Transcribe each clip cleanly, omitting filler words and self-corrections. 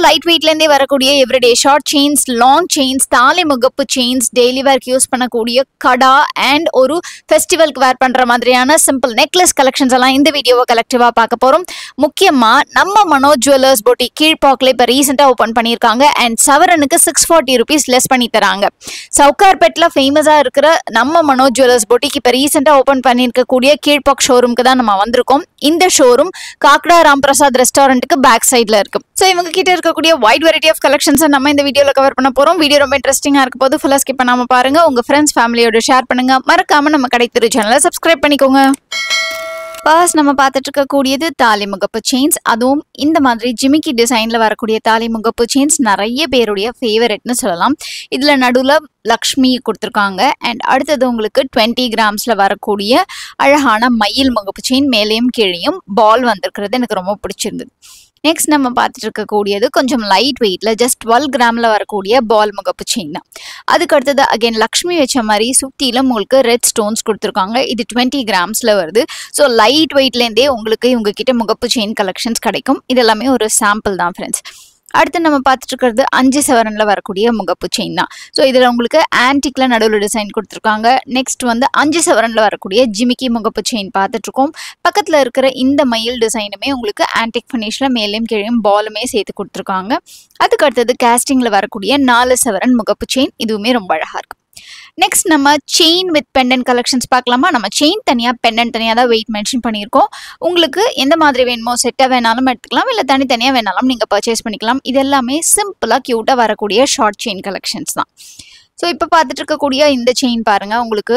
Light வெயிட்லேருந்தே வரக்கூடிய everyday short chains, long chains, தாலி முகப்பு செயின்ஸ், டெய்லி வேர்க்கு யூஸ் பண்ணக்கூடிய கடா அண்ட் ஒரு ஃபெஸ்டிவலுக்கு வேர் பண்ணுற மாதிரியான சிம்பிள் நெக்லஸ் கலெக்ஷன்ஸ் எல்லாம் இந்த வீடியோவை கலெக்டிவாக பார்க்க போகிறோம். முக்கியமாக நம்ம மனோஜ் ஜுவல்லர்ஸ் பொட்டிக் கீழ்பாக்கில் இப்போ ரீசெண்டாக ஓப்பன் பண்ணியிருக்காங்க அண்ட் சவரனுக்கு 640 rupees லெஸ் பண்ணி தராங்க. சவுகார்பேட்டில் ஃபேமஸாக இருக்கிற நம்ம மனோஜ் ஜுவல்லர்ஸ் பொட்டிக் இப்போ ரீசெண்டாக ஓப்பன் பண்ணியிருக்கக்கூடிய கீழ்பாக் ஷோரூமுக்கு தான் நம்ம வந்திருக்கோம். இந்த ஷோரூம் காக்கடா ராம்பிரசாத் ரெஸ்டாரண்ட்டுக்கு பேக் சைடில் இருக்கு. ஸோ இவங்க கிட்ட இருக்கக்கூடிய வைட் வெரைட்டி ஆஃப் கலெக்ஷன்ஸை நம்ம இந்த வீடியோவில் கவர் பண்ண போகிறோம். வீடியோ ரொம்ப இன்ட்ரெஸ்டிங்காக இருக்க போது ஃபுல்லாக ஸ்கிப் பண்ணாமல் பாருங்க. உங்கள் ஃப்ரெண்ட்ஸ் ஃபேமிலியோட ஷேர் பண்ணுங்க. மறக்காம நம்ம கடை திரு சேனலை சப்ஸ்கிரைப் பண்ணிக்கோங்க. ஃபர்ஸ்ட் நம்ம பார்த்துட்டு இருக்கக்கூடியது தாலி முகப்பு செயின்ஸ். அதுவும் இந்த மாதிரி ஜிமிக்கி டிசைனில் வரக்கூடிய தாலி முகப்பு செயின்ஸ் நிறைய பேருடைய ஃபேவரெட்னு சொல்லலாம். இதில் நடுவில் லக்ஷ்மி கொடுத்துருக்காங்க அண்ட் அடுத்தது உங்களுக்கு 20 grams வரக்கூடிய அழகான மயில் முகப்பு செயின் மேலேயும் கீழேயும் பால் வந்திருக்கிறது எனக்கு ரொம்ப பிடிச்சிருந்தது. நெக்ஸ்ட் நம்ம பார்த்துட்டு இருக்கக்கூடியது கொஞ்சம் லைட் வெயிட்ல ஜஸ்ட் 12 grams வரக்கூடிய பால் முகப்பு செயின் தான். அதுக்கு அடுத்தது அகைன் லக்ஷ்மி வச்ச மாதிரி சுத்தியில உங்களுக்கு ரெட் ஸ்டோன்ஸ் கொடுத்துருக்காங்க. இது 20 grams வருது. ஸோ லைட் வெயிட்லேருந்தே உங்களுக்கு இவங்க கிட்ட முகப்பு செயின் கலெக்ஷன்ஸ் கிடைக்கும். இது எல்லாமே ஒரு சாம்பிள் தான் ஃப்ரெண்ட்ஸ். அடுத்து நம்ம பார்த்துட்டு இருக்கிறது 5 சவரனில் வரக்கூடிய முகப்பு செயின் தான். ஸோ இதில் உங்களுக்கு ஆன்டிக்ல நடுவில் டிசைன் கொடுத்துருக்காங்க. நெக்ஸ்ட் 5 சவரனில் வரக்கூடிய ஜிமிக்கி முகப்பு செயின் பார்த்துட்ருக்கோம். பக்கத்தில் இருக்கிற இந்த மயில் டிசைனுமே உங்களுக்கு ஆன்டிக் ஃபினிஷில் மேலேயும் கீழேயும் பாலுமே சேர்த்து கொடுத்துருக்காங்க. அதுக்கு அடுத்தது கேஸ்டிங்கில் வரக்கூடிய 4 சவரன் முகப்பு செயின். இதுவுமே ரொம்ப அழகாக இருக்கும். நெக்ஸ்ட் நம்ம செயின் வித் பெண்டன்ட் கலெக்ஷன்ஸ் பார்க்கலாமா? நம்ம செயின் தனியாக பெண்டன்ட் தனியாக தான் வெயிட் மென்ஷன் பண்ணியிருக்கோம். உங்களுக்கு எந்த மாதிரி வேணுமோ செட்டாக வேணாலும் எடுத்துக்கலாம், இல்லை தனித்தனியாக வேணாலும் நீங்கள் பர்ச்சேஸ் பண்ணிக்கலாம். இது எல்லாமே சிம்பிளாக க்யூட்டாக வரக்கூடிய ஷார்ட் செயின் கலெக்ஷன்ஸ் தான். ஸோ இப்போ பார்த்துட்டு இருக்கக்கூடிய இந்த செயின் பாருங்கள், உங்களுக்கு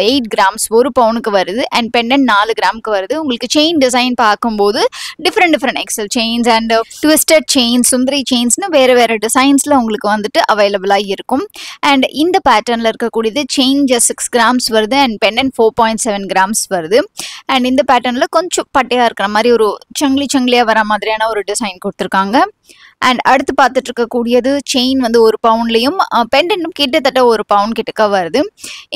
8 grams 1 பவுனுக்கு வருது அண்ட் பெண்டன்ட் 4 grams வருது. உங்களுக்கு செயின் டிசைன் பார்க்கும்போது different excel chains and twisted chains, Sundari செயின்ஸ்னு வேறு டிசைன்ஸில் உங்களுக்கு அவைலபிளாக இருக்கும். அண்ட் இந்த பேட்டர்னில் இருக்கக்கூடியது செயின் ஜஸ்ட் 6 grams வருது அண்ட் பெண்டன்ட் 4.7 grams வருது. அண்ட் இந்த பேட்டர்னில் கொஞ்சம் பட்டையாக இருக்கிற மாதிரி ஒரு சங்கிலியாக வர மாதிரியான ஒரு டிசைன் கொடுத்துருக்காங்க. அண்ட் அடுத்து பார்த்துட்டு இருக்கக்கூடியது செயின் 1 பவுன்லையும் பெண்டன்ட்டும் கிட்டத்தட்ட 1 பவுன் கிட்டக்க வருது.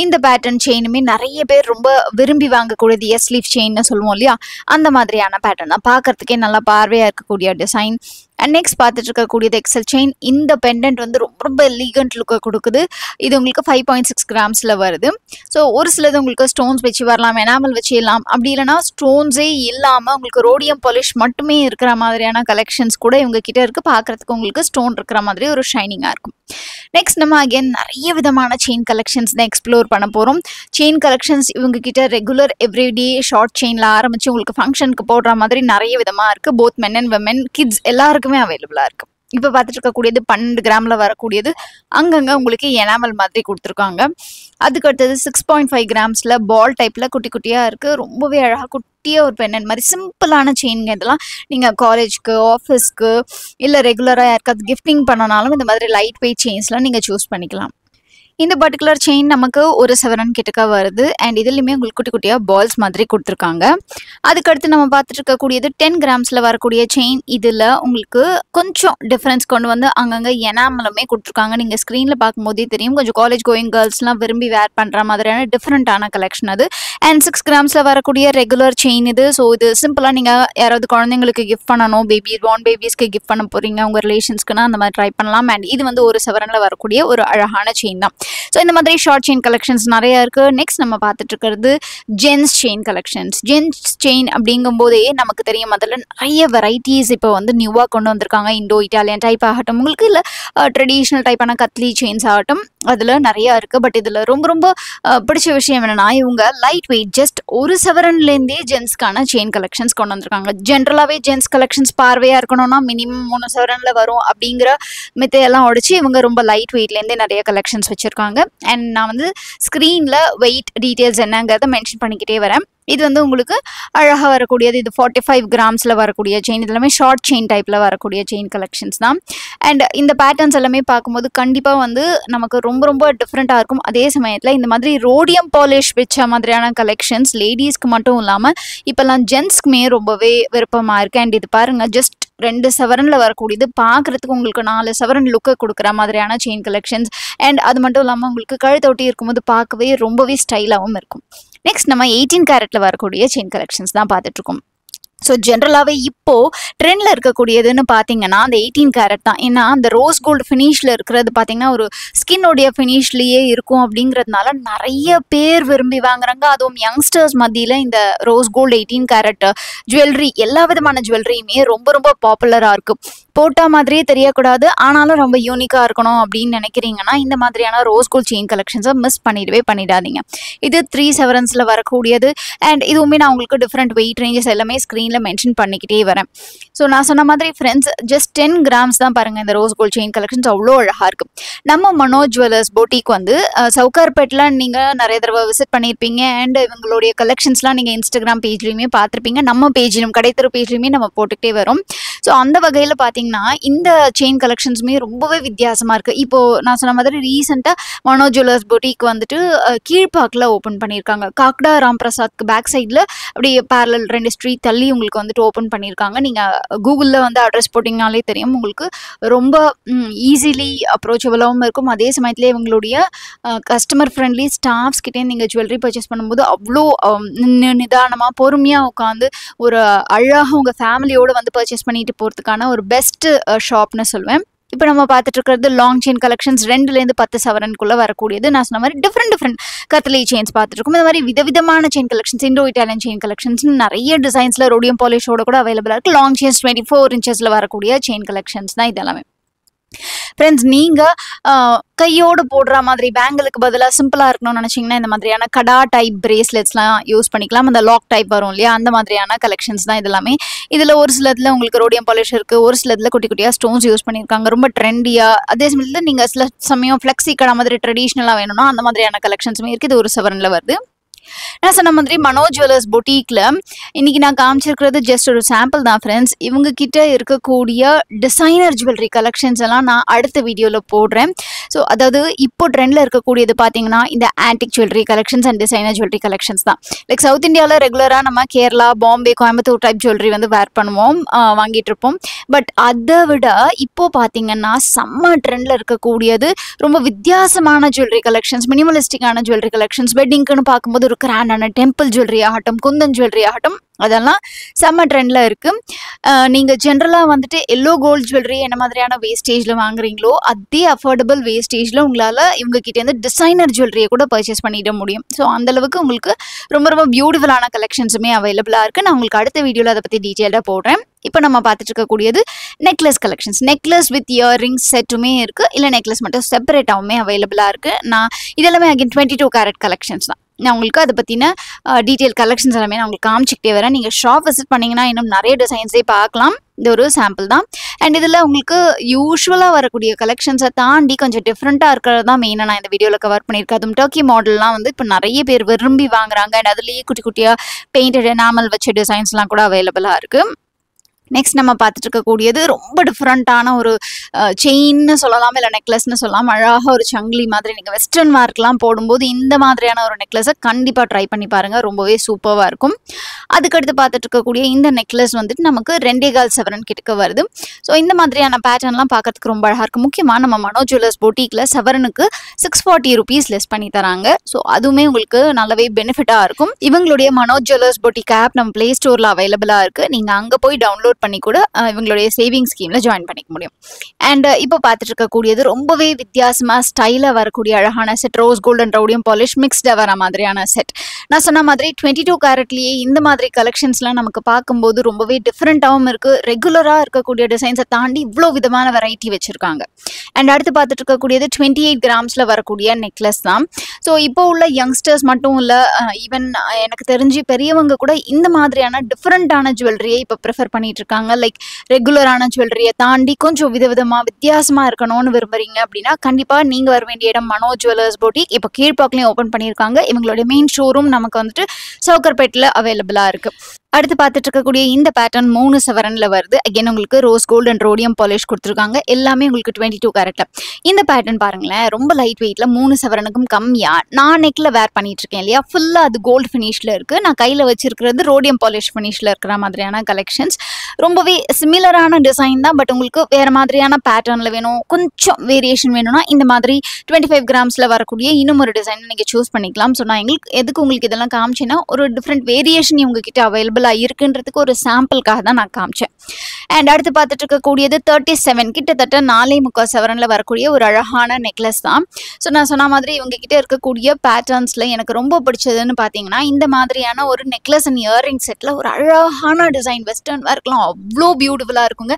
இந்த பேட்டர்ன் செயினுமே நிறைய பேர் ரொம்ப விரும்பி வாங்கக்கூடியது எஸ் லீஃப் செயின்னு சொல்லுவோம் இல்லையா, அந்த மாதிரியான பேட்டர்ன் தான். பார்க்கறதுக்கே நல்லா பார்வையாக இருக்கக்கூடிய டிசைன். அண்ட் நெக்ஸ்ட் பார்த்துட்டு இருக்கக்கூடியது எக்ஸல் செயின். இந்த பெண்டன்ட் ரொம்ப எலிகண்ட் லுக்கை கொடுக்குது. இது உங்களுக்கு 5.6 grams வருது. ஸோ ஒரு சிலது உங்களுக்கு ஸ்டோன்ஸ் வச்சு வரலாம், எனாமல் வச்சு இல்லாம், அப்படி இல்லைனா ஸ்டோன்ஸே இல்லாமல் உங்களுக்கு ரோடியம் பாலிஷ் மட்டுமே இருக்கிற மாதிரியான கலெக்ஷன்ஸ் கூட இவங்க கிட்ட இருக்குது. பார்க்குறதுக்கு உங்களுக்கு ஸ்டோன் இருக்கிற மாதிரி ஒரு ஷைனிங்காக இருக்கும். நெக்ஸ்ட் நம்ம அகைன் நிறைய விதமான செயின் கலெக்ஷன்ஸ் தான் எக்ஸ்ப்ளோர் பண்ண போகிறோம். செயின் கலெக்ஷன்ஸ் இவங்க கிட்ட ரெகுலர் எவ்ரிடே ஷார்ட் செயினில் ஆரம்பித்து உங்களுக்கு ஃபங்க்ஷனுக்கு போடுற மாதிரி நிறைய விதமாக இருக்குது. Both men and women, kids எல்லாருக்குமே அவைலபிளாக இருக்குது. இப்போ பார்த்துட்டு இருக்கக்கூடியது 12 grams வரக்கூடியது அங்கங்கே உங்களுக்கு எனாமல் மாதிரி கொடுத்துருக்காங்க. அதுக்கு அடுத்தது 6.5 grams பால் டைப்பில் குட்டியாக இருக்குது. ரொம்பவே அழகாக குட்டியாக ஒரு பெண்ணன் மாதிரி சிம்பிளான செயின்ங்க. இதெல்லாம் நீங்கள் காலேஜ்க்கு, ஆஃபீஸ்க்கு, இல்லை ரெகுலராக யாருக்காவது கிஃப்டிங் பண்ணனாலும் இந்த மாதிரி லைட் வெயிட் செயின்ஸ்லாம் நீங்கள் சூஸ் பண்ணிக்கலாம். இந்த பர்டிகுலர் செயின் நமக்கு 1 சவரன் கிட்டக்க வருது அண்ட் இதுலையுமே உங்களுக்கு குட்டியாக பால்ஸ் மாதிரி கொடுத்துருக்காங்க. அதுக்கடுத்து நம்ம பார்த்துட்டு இருக்கக்கூடியது 10 grams வரக்கூடிய செயின். இதில் உங்களுக்கு கொஞ்சம் டிஃப்ரென்ஸ் கொண்டு அங்கங்கே எனாமலுமே கொடுத்துருக்காங்க. நீங்கள் ஸ்க்ரீனில் பார்க்கும்போதே தெரியும். கொஞ்சம் காலேஜ் கோயிங் கேர்ள்ஸ்லாம் விரும்பி வேர் பண்ணுற மாதிரியான டிஃப்ரெண்ட்டான கலெக்ஷன் அது. அண்ட் 6 grams வரக்கூடிய ரெகுலர் செயின் இது. ஸோ இது சிம்பிளாக நீங்கள் யாராவது குழந்தைங்களுக்கு கிஃப்ட் பண்ணணும், பார்ன் பேபிஸ்க்கு கிஃப்ட் பண்ண போகிறீங்க, உங்கள் ரிலேஷன்ஸ்க்குன்னா அந்த மாதிரி ட்ரை பண்ணலாம். அண்ட் இது 1 சவரனில் வரக்கூடிய ஒரு அழகான செயின் தான். ஸோ இந்த மாதிரி ஷார்ட் செயின் கலெக்ஷன்ஸ் நிறையா இருக்குது. நெக்ஸ்ட் நம்ம பார்த்துட்டு இருக்கிறது gents chain collections. Gents chain அப்படிங்கும்போதே நமக்கு தெரியும் அதில் நிறைய வெரைட்டிஸ் இப்போ நியூவாக கொண்டு வந்திருக்காங்க. இண்டோ இட்டாலியன் டைப் ஆகட்டும், உங்களுக்கு இல்லை ட்ரெடிஷ்னல் டைப்பான கத்லி செயின்ஸ் ஆகட்டும், அதில் நிறையா இருக்குது. பட் இதில் ரொம்ப பிடிச்ச விஷயம் என்னென்னா இவங்க லைட் வெயிட் ஜஸ்ட் 1 சவரன்லேருந்தே ஜென்ஸ்க்கான செயின் கலெக்ஷன்ஸ் கொண்டு வந்திருக்காங்க. ஜென்ரலாகவே ஜென்ஸ் கலெக்ஷன்ஸ் பார்வையாக இருக்கணும்னா மினிமம் 3 சவரனில் வரும் அப்படிங்கிற மித்தையெல்லாம் உடைச்சு இவங்க ரொம்ப லைட் வெயிட்லேருந்தே நிறைய கலெக்ஷன்ஸ் வச்சுருக்காங்க. அண்ட் நான் ஸ்க்ரீனில் வெயிட் டீட்டெயில்ஸ் என்னங்கிறத மென்ஷன் பண்ணிக்கிட்டே வரேன். இது உங்களுக்கு அழகாக வரக்கூடியது. இது 45 grams வரக்கூடிய செயின். இது எல்லாமே ஷார்ட் செயின் டைப்பில் வரக்கூடிய செயின் கலெக்ஷன்ஸ் தான். அண்ட் இந்த பேட்டர்ன்ஸ் எல்லாமே பார்க்கும்போது கண்டிப்பாக நமக்கு ரொம்ப டிஃப்ரெண்ட்டாக இருக்கும். அதே சமயத்தில் இந்த மாதிரி ரோடியம் பாலிஷ் வச்ச மாதிரியான கலெக்ஷன்ஸ் லேடிஸ்க்கு மட்டும் இல்லாமல் இப்போல்லாம் ஜென்ஸ்க்குமே ரொம்பவே விருப்பமாக இருக்குது. அண்ட் இது பாருங்கள், ஜஸ்ட் 2 சவரனில் வரக்கூடியது. பார்க்குறதுக்கு உங்களுக்கு 4 சவரன் லுக்கை கொடுக்குற மாதிரியான செயின் கலெக்ஷன்ஸ். அண்ட் அது மட்டும் இல்லாமல் உங்களுக்கு கழுத்தொட்டி இருக்கும்போது பார்க்கவே ரொம்பவே ஸ்டைலாகவும் இருக்கும். நெக்ஸ்ட் நம்ம 18 கேரட்டில் வரக்கூடிய செயின் கலெக்ஷன்ஸ் தான் பார்த்துட்ருக்கோம். ஸோ ஜென்ரலாகவே இப்போ ட்ரெண்டில் இருக்கக்கூடியதுன்னு பார்த்தீங்கன்னா அந்த 18 கேரட் தான். ஏன்னா அந்த ரோஸ் கோல்டு ஃபினிஷில் இருக்கிறது பார்த்தீங்கன்னா ஒரு ஸ்கின்னுடைய ஃபினிஷ்லேயே இருக்கும் அப்படிங்கிறதுனால நிறைய பேர் விரும்பி வாங்குறாங்க. அதுவும் யங்ஸ்டர்ஸ் மத்தியில் இந்த ரோஸ் கோல்டு 18 கேரட் ஜுவல்லரி எல்லா விதமான ஜுவல்லரியுமே ரொம்ப ரொம்ப பாப்புலராக இருக்குது. போட்டால் மாதிரியே தெரியக்கூடாது, ஆனாலும் ரொம்ப யூனிக்காக இருக்கணும் அப்படின்னு நினைக்கிறீங்கன்னா இந்த மாதிரியான ரோஸ் கோல்ட் செயின் கலெக்ஷன்ஸை மிஸ் பண்ணிடாதீங்க. இது 3 செவரன்ஸில் வரக்கூடியது. அண்ட் இதுவுமே நான் உங்களுக்கு டிஃப்ரெண்ட் வெயிட் ரேஞ்சஸ் எல்லாமே ஸ்க்ரீனில் மென்ஷன் பண்ணிக்கிட்டே வரேன். ஸோ நான் சொன்ன மாதிரி ஃப்ரெண்ட்ஸ் ஜஸ்ட் 10 கிராம்ஸ் தான் பாருங்கள். இந்த ரோஸ் கோல்ட் செயின் கலெக்ஷன்ஸ் அவ்வளோ அழகாக இருக்குது. நம்ம மனோஜ் ஜுவல்லர்ஸ் பொட்டிக் வந்து சவுகார்பேட்டில் நீங்கள் நிறைய தடவை விசிட் பண்ணியிருப்பீங்க. அண்ட் இவங்களுடைய கலெக்ஷன்ஸ்லாம் நீங்கள் இன்ஸ்டாகிராம் பேஜ்லேயுமே பார்த்துருப்பீங்க. நம்ம பேஜிலும் கடைத்தெரு பேஜ்லேயுமே நம்ம போட்டுக்கிட்டே வரும். ஸோ அந்த வகையில் பார்த்தீங்கன்னா இந்த செயின் கலெக்ஷன்ஸுமே ரொம்பவே வித்தியாசமாக இருக்குது. இப்போது நான் சொன்ன மாதிரி ரீசெண்டாக மனோஜ் ஜுவல்லர்ஸ் பொட்டிக் வந்துட்டு கீழ்பாக்கில் ஓப்பன் பண்ணியிருக்காங்க. காக்டா ராம்பிரசாத்க்கு பேக் சைடில் அப்படியே பேரலல் 2 ஸ்ட்ரீட் தள்ளி உங்களுக்கு வந்துட்டு ஓப்பன் பண்ணியிருக்காங்க. நீங்கள் கூகுளில் வந்து அட்ரஸ் போட்டிங்கனாலே தெரியும். உங்களுக்கு ரொம்ப ஈஸிலி அப்ரோச்சபிளாகவும் இருக்கும். அதே சமயத்தில் இவங்களுடைய கஸ்டமர் ஃப்ரெண்ட்லி ஸ்டாஃப்ஸ் கிட்டே நீங்கள் ஜுவல்லரி பர்ச்சேஸ் பண்ணும்போது அவ்வளோ நிதானமாக பொறுமையாக உட்காந்து ஒரு அழகாக உங்கள் ஃபேமிலியோடு வந்து பர்ச்சேஸ் பண்ணிட்டு போகிறதுக்கான ஒரு பெஸ்ட் ஷாப்னு சொல்லுவேன். இப்போ நம்ம பார்த்துட்டு இருக்கிறது லாங் செயின் கலெக்ஷன்ஸ் 2லேருந்து 10 சவரனுக்குள்ளே வரக்கூடியது. நான் சொன்ன மாதிரி டிஃப்ரெண்ட் கத்லி செயின்ஸ் பார்த்துருக்கோம். இந்த மாதிரி விதவிதமான chain collections, Indo Italian chain collections நிறைய டிசைன்ஸில் ரோடியம் பாலிஷோட கூட அவைலபிளாக இருக்குது. லாங் செயின்ஸ் 24 இன்ச்சஸில் வரக்கூடிய செயின் கலெக்ஷன்ஸ் தான் இதெல்லாமே. ஃப்ரெண்ட்ஸ் நீங்கள் கையோடு போடுற மாதிரி பேங்கிளுக்கு பதிலாக சிம்பிளாக இருக்கணும்னு நினச்சிங்கன்னா இந்த மாதிரியான கடா டைப் பிரேஸ்லெட்ஸ்லாம் யூஸ் பண்ணிக்கலாம். அந்த லாக் டைப் வரும் இல்லையா, அந்த மாதிரியான கலெக்ஷன்ஸ் தான் இதெல்லாமே. இதில் ஒரு சிலதில் உங்களுக்கு ரோடியம் பாலிஷ் இருக்குது, ஒரு சிலதில் குட்டி குட்டியாக ஸ்டோன்ஸ் யூஸ் பண்ணியிருக்காங்க. ரொம்ப ட்ரெண்டியாக. அதே சமயத்தில் நீங்கள் சில சமயம் ஃப்ளெக்ஸி கடை மாதிரி ட்ரெடிஷ்னலாக வேணும்னா அந்த மாதிரியான கலெக்ஷன்ஸுமே இருக்குது. இது ஒரு 7ல் வருது. நான் சொன்ன மாதிரி மனோஜ் ஜுவல்லர்ஸ் பொட்டிக்கில் இன்றைக்கி நான் காமிச்சிருக்கிறது ஜஸ்ட் ஒரு சாம்பிள் தான் ஃப்ரெண்ட்ஸ். இவங்க கிட்ட இருக்கக்கூடிய டிசைனர் ஜுவல்லரி கலெக்ஷன்ஸ் எல்லாம் நான் அடுத்த வீடியோவில் போடுறேன். ஸோ அதாவது இப்போ ட்ரெண்டில் இருக்கக்கூடியது பார்த்தீங்கன்னா இந்த antique jewellery collections and designer jewellery collections தான். லைக் சவுத் இந்தியாவில் ரெகுலராக நம்ம கேரளா, பாம்பே, கோயம்புத்தூர் டைப் ஜுவல்லரி வந்து வேர் பண்ணுவோம், வாங்கிட்டு இருப்போம். பட் அதை விட இப்போது பார்த்தீங்கன்னா செம்ம ட்ரெண்டில் இருக்கக்கூடியது ரொம்ப வித்தியாசமான ஜுவல்லரி கலெக்ஷன்ஸ், மினிமலிஸ்டிக்கான ஜுவல்லரி கலெக்ஷன்ஸ். வெட்டிங்க்குன்னு பார்க்கும்போது ஒரு கிராண்டான டெம்பிள் ஜுவல்லரி ஆகட்டும், குந்தன் ஜுவல்லரி ஆகட்டும், அதெல்லாம் செம்ம ட்ரெண்டில் இருக்குது. நீங்கள் ஜென்ரலாக வந்துட்டு எல்லோ கோல்டு ஜுவல்லரி என்ன மாதிரியான வேஸ்டேஜில் வாங்குறீங்களோ அதே அஃபோர்டபுள் வேஸ்டேஜில் உங்களால் இவங்ககிட்டேருந்து டிசைனர் ஜுவல்லரியை கூட பர்ச்சேஸ் பண்ணிட முடியும். ஸோ அந்தளவுக்கு உங்களுக்கு ரொம்ப ரொம்ப பியூட்டிஃபுல்லான கலெக்ஷன்ஸுமே அவைலபிளாக இருக்குது. நான் உங்களுக்கு அடுத்த வீடியோவில் அதை பற்றி டீட்டெயிலாக போடுறேன். இப்போ நம்ம பார்த்துட்டு இருக்கக்கூடியது necklace collections. Necklace with earrings செட்டுமே இருக்குது, இல்லை நெக்லஸ் மட்டும் செப்பரேட்டாகவுமே அவைலபிளாக இருக்குது. நான் இதெல்லாமே அகைன் 22 கேரட் கலெக்ஷன்ஸ் தான். நான் உங்களுக்கு அதை பற்றின டீட்டெயில் கலெக்ஷன்ஸ் எல்லாமே நான் உங்களுக்கு காமிச்சிக்கிட்டே வரேன். நீங்கள் ஷாப் விசிட் பண்ணிங்கன்னா இன்னும் நிறைய டிசைன்ஸே பார்க்கலாம். இது ஒரு சாம்பிள் தான். அண்ட் இதில் உங்களுக்கு யூஸ்வலாக வரக்கூடிய கலெக்ஷன்ஸை தாண்டி கொஞ்சம் டிஃப்ரெண்ட்டாக இருக்கிறது தான் மெயினாக நான் இந்த வீடியோவில் கவர் பண்ணியிருக்கேன். அதுவும் டர்க்கி மாடல்லாம் வந்து இப்போ நிறைய பேர் விரும்பி வாங்குறாங்க. அண்ட் அதுலேயே குட்டி குட்டியாக பெயிண்டட் எனாமல் வச்ச டிசைன்ஸ்லாம் கூட அவைலபிளாக இருக்குது. நெக்ஸ்ட் நம்ம பார்த்துட்டு இருக்கக்கூடியது ரொம்ப டிஃப்ரெண்ட்டான ஒரு செயின்னு சொல்லலாம், இல்லை நெக்லஸ்ன்னு சொல்லலாம். அழகாக ஒரு சங்கிலி மாதிரி நீங்கள் வெஸ்டர்ன் மார்க்லாம் போடும்போது இந்த மாதிரியான ஒரு நெக்லஸை கண்டிப்பாக ட்ரை பண்ணி பாருங்கள், ரொம்பவே சூப்பராக இருக்கும். அதுக்கடுத்து பார்த்துட்டு இருக்கக்கூடிய இந்த நெக்லஸ் வந்துட்டு நமக்கு 2.25 சவரன் கிட்டக்க வருது. ஸோ இந்த மாதிரியான பேட்டர்ன்லாம் பார்க்கறதுக்கு ரொம்ப அழகாக இருக்குது. முக்கியமாக நம்ம மனோஜ் ஜுவல்லர்ஸ் பொட்டிக்கில் சவரனுக்கு 640 rupees லெஸ் பண்ணி தராங்க. ஸோ அதுவுமே உங்களுக்கு நல்லாவே பெனிஃபிட்டாக இருக்கும். இவங்களுடைய மனோஜ் ஜுவல்லர்ஸ் பொட்டிக் ஆப் நம்ம ப்ளே ஸ்டோரில் அவைலபிளாக இருக்குது. நீங்கள் அங்கே போய் டவுன்லோட் பண்ணி கூட இவங்களுடைய சேவிங் ஸ்கீமில் ஜாயின் பண்ணிக்க முடியும். அண்ட் இப்போ பார்த்துட்டு இருக்கக்கூடியது ரொம்பவே வித்தியாசமாக ஸ்டைலாக வரக்கூடிய அழகான set. Rose gold and rhodium polish மிக்ஸ்டாக வர மாதிரியான செட். நான் சொன்ன மாதிரி 22 கேரட்லேயே இந்த மாதிரி கலெக்ஷன்ஸ்லாம் நமக்கு பார்க்கும்போது ரொம்பவே டிஃப்ரெண்ட்டாகவும் இருக்குது. ரெகுலராக இருக்கக்கூடிய டிசைன்ஸை தாண்டி இவ்வளோ விதமான வெரைட்டி வச்சுருக்காங்க. அண்ட் அடுத்து பார்த்துட்டு இருக்கக்கூடியது 28 கிராம்ஸில் வரக்கூடிய நெக்லஸ் தான். ஸோ இப்போ உள்ள யங்ஸ்டர்ஸ் மட்டும் இல்லை, ஈவன் எனக்கு தெரிஞ்சு பெரியவங்க கூட இந்த மாதிரியான டிஃப்ரெண்ட்டான ஜுவல்லரியை இப்போ ப்ரிஃபர் பண்ணிட்டு இருக்காங்க. லைக் ரெகுலரான ஜுவல்லரியை தாண்டி கொஞ்சம் விதவிதமாக வித்தியாசமாக இருக்கணும்னு விரும்புறீங்க அப்படின்னா கண்டிப்பாக நீங்கள் வர வேண்டிய இடம் மனோஜ் ஜுவல்லர்ஸ் பொட்டிக். இப்போ கீழ்பாக்கிலையும் ஓப்பன் பண்ணியிருக்காங்க. இவங்களுடைய மெயின் ஷோரூம் நமக்கு வந்துட்டு சவுகர்பேட்டில் அவைலபிளாக இருக்குது. அடுத்து பார்த்துட்டு இருக்கக்கூடிய இந்த பேட்டர்ன் 3 சவரனில் வருது. அகைன் உங்களுக்கு rose gold and rhodium polish கொடுத்துருக்காங்க. எல்லாமே உங்களுக்கு 22 கேரட்டில். இந்த பேட்டர்ன் பாருங்களேன், ரொம்ப லைட் வெயிட்டில் 3 சவரனுக்கும் கம்மியாக நான் நெக்கில் வேர் பண்ணிட்டு இருக்கேன் இல்லையா, ஃபுல்லாக அது கோல்டு ஃபினிஷில் இருக்குது. நான் கையில் வச்சிருக்கிறது ரோடியம் பாலிஷ் ஃபினிஷில் இருக்கிற மாதிரியான கலெக்ஷன்ஸ். ரொம்பவே சிமிலரான டிசைன் தான், பட் உங்களுக்கு வேறு மாதிரியான பேட்டர்னில் வேணும், கொஞ்சம் வேரியேஷன் வேணும்னா இந்த மாதிரி 25 கிராம்ஸில் வரக்கூடிய இன்னும் ஒரு டிசைன் நீங்கள் சூஸ் பண்ணிக்கலாம். ஸோ நான் உங்களுக்கு இதெல்லாம் காமிச்சேன்னா ஒரு டிஃப்ரெண்ட் வேரியேஷன் உங்ககிட்ட அவைலபிள் அவைலபிளாக இருக்குன்றதுக்கு ஒரு சாம்பிளுக்காக தான் நான் காமிச்சேன். அண்ட் அடுத்து பார்த்துட்டு இருக்கக்கூடியது 37 கிட்டத்தட்ட 4.25 சவரனில் வரக்கூடிய ஒரு அழகான நெக்லஸ் தான். ஸோ நான் சொன்ன மாதிரி இவங்ககிட்ட இருக்கக்கூடிய பேட்டர்ன்ஸில் எனக்கு ரொம்ப பிடிச்சதுன்னு பார்த்தீங்கன்னா இந்த மாதிரியான ஒரு நெக்லஸ் அண்ட் இயரிங் செட்டில் ஒரு அழகான டிசைன் வெஸ்டர்ன் வேர்க்கெலாம் அவ்வளோ பியூட்டிஃபுல்லாக இருக்குங்க.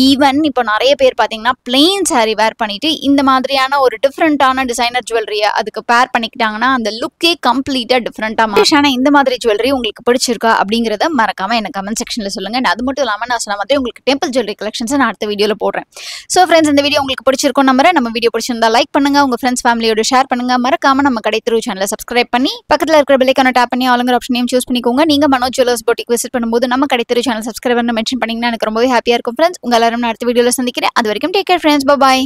ஈவன் இப்போ நிறைய பேர் பார்த்தீங்கன்னா பிளெயின் சாரீ வேர் பண்ணிட்டு இந்த மாதிரியான ஒரு டிஃப்ரெண்ட்டான டிசைனர் ஜுவல்லரியை அதுக்கு பேர் பண்ணிக்கிட்டாங்கன்னா அந்த லுக்கே கம்ப்ளீட்டாக டிஃப்ரெண்ட்டாக மாறினா இந்த மாதிரி ஜுவல்லரி உங்களுக்கு பிடிச்சிருக்கா அப்படிங்கிறத மறக்காம எனக்கு கமெண்ட் செக்ஷனில் சொல்லுங்கள். And அது மட்டும் இல்லாமல் நான் சொன்ன மாதிரி உங்களுக்கு டெம்பிள் ஜுவல்லரி கலெக்ஷன்ஸை நான் அடுத்த வீடியோவில் போடுறேன். ஸோ ஃப்ரெண்ட்ஸ் இந்த வீடியோ உங்களுக்கு பிடிச்சிருக்கும் நம்புறேன். நம்ம வீடியோ பிடிச்சிருந்தா லைக் பண்ணுங்க, உங்க ஃப்ரெண்ட்ஸ் ஃபேமிலியோட ஷேர் பண்ணுங்க. மறக்காம நம்ம கடை தெரு சேனலை சப்ஸ்கிரைப் பண்ணி பக்கத்தில் இருக்கிற பெல் ஐகானை டேப் பண்ணி ஆளுங்கிற ஆப்ஷனையும் சூஸ் பண்ணிக்கோங்க. நீங்க மனோஜ் ஜுவல்லர்ஸ் பொட்டிக் விசிட் பண்ணும்போது நம்ம கடை தெரு சேனல் சப்ஸ்கிரைப் பண்ணி மென்ஷன் பண்ணீங்கன்னா எனக்கு ரொம்பவே ஹாப்பியாக இருக்கும் ஃப்ரெண்ட்ஸ். உங்க எல்லாரும் நான் அடுத்த வீடியோவில் சந்திக்கிறேன். அது வரைக்கும் டேக் கேர் ஃப்ரெண்ட்ஸ். பை.